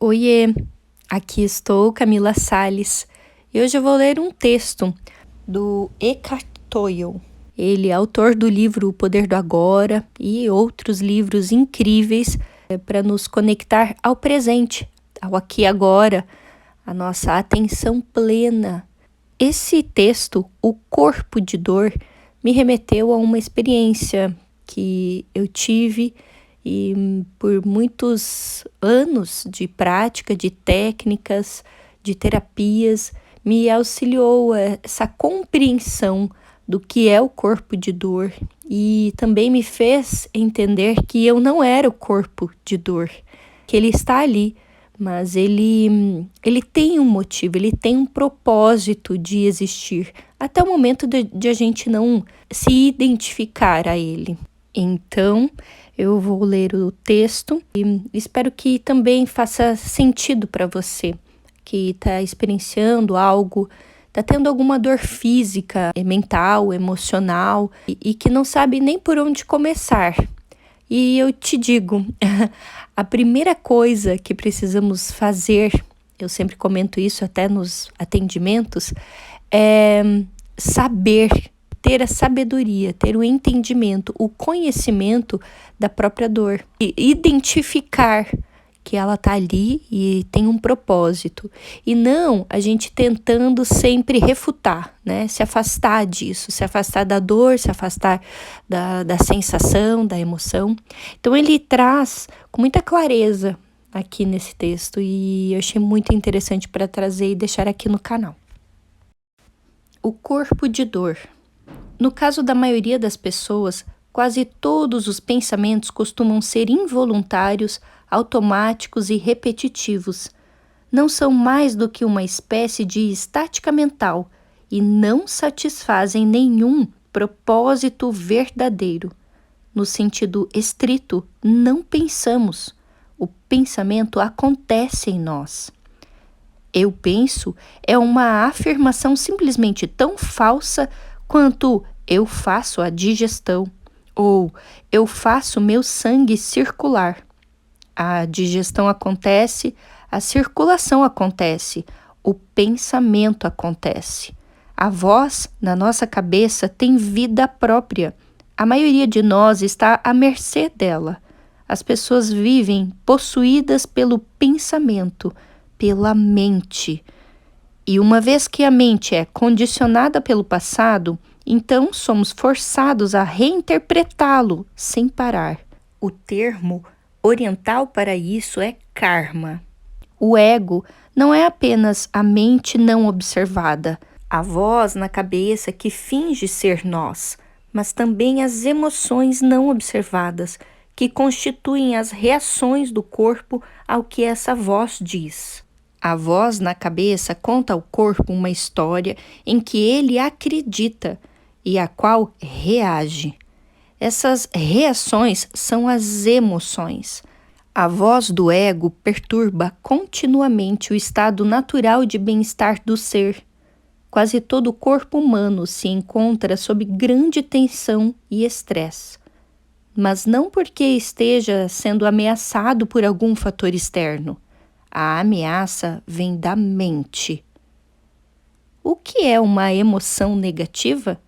Oiê, aqui estou, Camila Sales, e hoje eu vou ler um texto do Eckhart Tolle. Ele é autor do livro O Poder do Agora e outros livros incríveis para nos conectar ao presente, ao aqui e agora, a nossa atenção plena. Esse texto, O Corpo de Dor, me remeteu a uma experiência que eu tive e por muitos anos de prática, de técnicas, de terapias, me auxiliou essa compreensão do que é o corpo de dor e também me fez entender que eu não era o corpo de dor, que ele está ali, mas ele tem um motivo, ele tem um propósito de existir, até o momento de a gente não se identificar a ele. Então, eu vou ler o texto e espero que também faça sentido para você que está experienciando algo, está tendo alguma dor física, mental, emocional e que não sabe nem por onde começar. E eu te digo, a primeira coisa que precisamos fazer, eu sempre comento isso até nos atendimentos, é saber, ter a sabedoria, ter o entendimento, o conhecimento da própria dor. E identificar que ela está ali e tem um propósito. E não a gente tentando sempre refutar, né? Se afastar disso, se afastar da dor, se afastar da sensação, da emoção. Então ele traz com muita clareza aqui nesse texto e eu achei muito interessante para trazer e deixar aqui no canal. O corpo de dor. No caso da maioria das pessoas, quase todos os pensamentos costumam ser involuntários, automáticos e repetitivos. Não são mais do que uma espécie de estática mental e não satisfazem nenhum propósito verdadeiro. No sentido estrito, não pensamos. O pensamento acontece em nós. Eu penso é uma afirmação simplesmente tão falsa quanto eu faço a digestão ou eu faço meu sangue circular. A digestão acontece, a circulação acontece, o pensamento acontece. A voz na nossa cabeça tem vida própria. A maioria de nós está à mercê dela. As pessoas vivem possuídas pelo pensamento, pela mente. E uma vez que a mente é condicionada pelo passado, então somos forçados a reinterpretá-lo sem parar. O termo oriental para isso é karma. O ego não é apenas a mente não observada, a voz na cabeça que finge ser nós, mas também as emoções não observadas, que constituem as reações do corpo ao que essa voz diz. A voz na cabeça conta ao corpo uma história em que ele acredita e a qual reage. Essas reações são as emoções. A voz do ego perturba continuamente o estado natural de bem-estar do ser. Quase todo o corpo humano se encontra sob grande tensão e estresse, mas não porque esteja sendo ameaçado por algum fator externo. A ameaça vem da mente. O que é uma emoção negativa?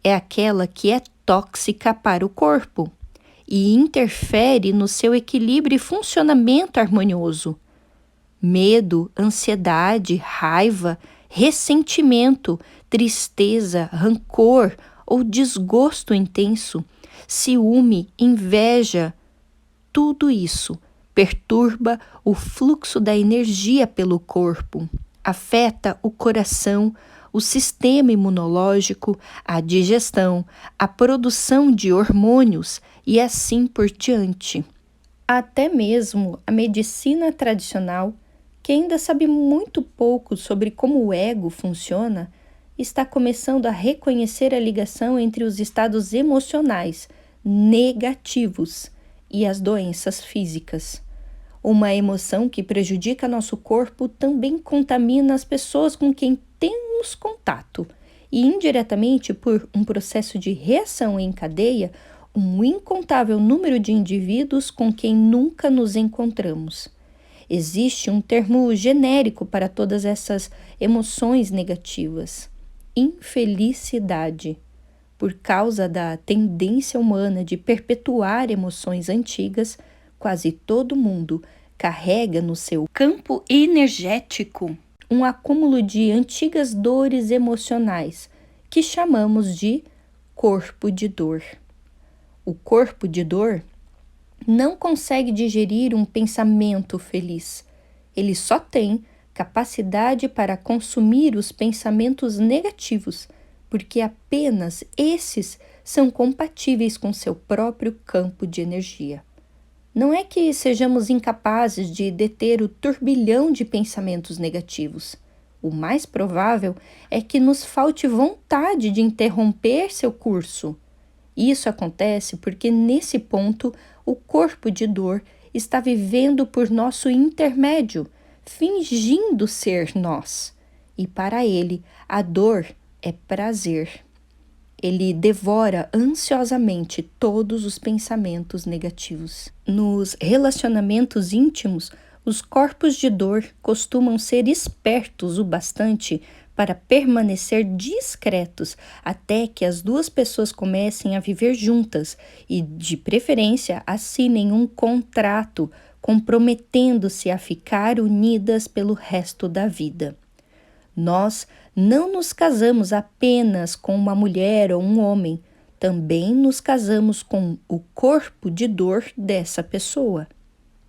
É aquela que é tóxica para o corpo e interfere no seu equilíbrio e funcionamento harmonioso. Medo, ansiedade, raiva, ressentimento, tristeza, rancor ou desgosto intenso, ciúme, inveja, tudo isso perturba o fluxo da energia pelo corpo, afeta o coração, o sistema imunológico, a digestão, a produção de hormônios e assim por diante. Até mesmo a medicina tradicional, que ainda sabe muito pouco sobre como o ego funciona, está começando a reconhecer a ligação entre os estados emocionais negativos e as doenças físicas. Uma emoção que prejudica nosso corpo também contamina as pessoas com quem temos contato e, indiretamente, por um processo de reação em cadeia, um incontável número de indivíduos com quem nunca nos encontramos. Existe um termo genérico para todas essas emoções negativas: infelicidade. Por causa da tendência humana de perpetuar emoções antigas, quase todo mundo carrega no seu campo energético um acúmulo de antigas dores emocionais, que chamamos de corpo de dor. O corpo de dor não consegue digerir um pensamento feliz. Ele só tem capacidade para consumir os pensamentos negativos, porque apenas esses são compatíveis com seu próprio campo de energia. Não é que sejamos incapazes de deter o turbilhão de pensamentos negativos. O mais provável é que nos falte vontade de interromper seu curso. Isso acontece porque, nesse ponto, o corpo de dor está vivendo por nosso intermédio, fingindo ser nós. E para ele, a dor é prazer. Ele devora ansiosamente todos os pensamentos negativos. Nos relacionamentos íntimos, os corpos de dor costumam ser espertos o bastante para permanecer discretos até que as duas pessoas comecem a viver juntas e, de preferência, assinem um contrato comprometendo-se a ficar unidas pelo resto da vida. Nós não nos casamos apenas com uma mulher ou um homem, também nos casamos com o corpo de dor dessa pessoa.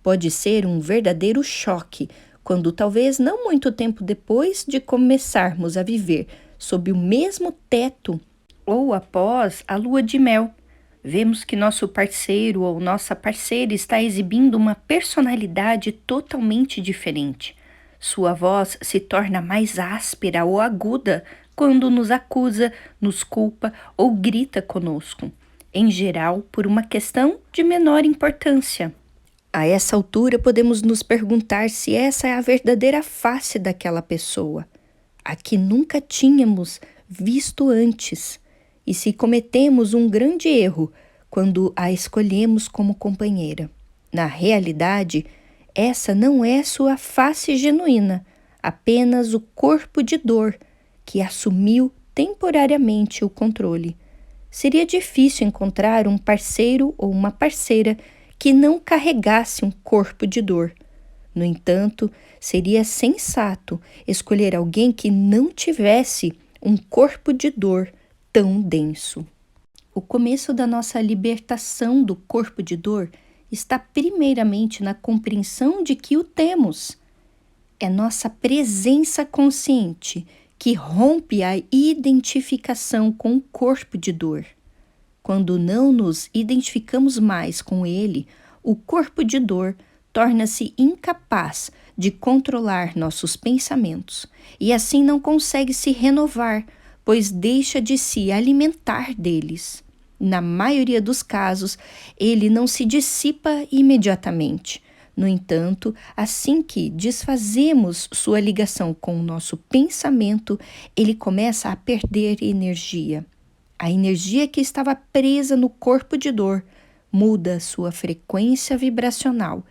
Pode ser um verdadeiro choque quando, talvez não muito tempo depois de começarmos a viver sob o mesmo teto ou após a lua de mel, vemos que nosso parceiro ou nossa parceira está exibindo uma personalidade totalmente diferente. Sua voz se torna mais áspera ou aguda quando nos acusa, nos culpa ou grita conosco, em geral por uma questão de menor importância. A essa altura, podemos nos perguntar se essa é a verdadeira face daquela pessoa, a que nunca tínhamos visto antes, e se cometemos um grande erro quando a escolhemos como companheira. Na realidade, essa não é sua face genuína, apenas o corpo de dor que assumiu temporariamente o controle. Seria difícil encontrar um parceiro ou uma parceira que não carregasse um corpo de dor. No entanto, seria sensato escolher alguém que não tivesse um corpo de dor tão denso. O começo da nossa libertação do corpo de dor está primeiramente na compreensão de que o temos. É nossa presença consciente que rompe a identificação com o corpo de dor. Quando não nos identificamos mais com ele, o corpo de dor torna-se incapaz de controlar nossos pensamentos e assim não consegue se renovar, pois deixa de se alimentar deles. Na maioria dos casos, ele não se dissipa imediatamente. No entanto, assim que desfazemos sua ligação com o nosso pensamento, ele começa a perder energia. A energia que estava presa no corpo de dor muda sua frequência vibracional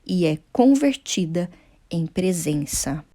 e é convertida em presença.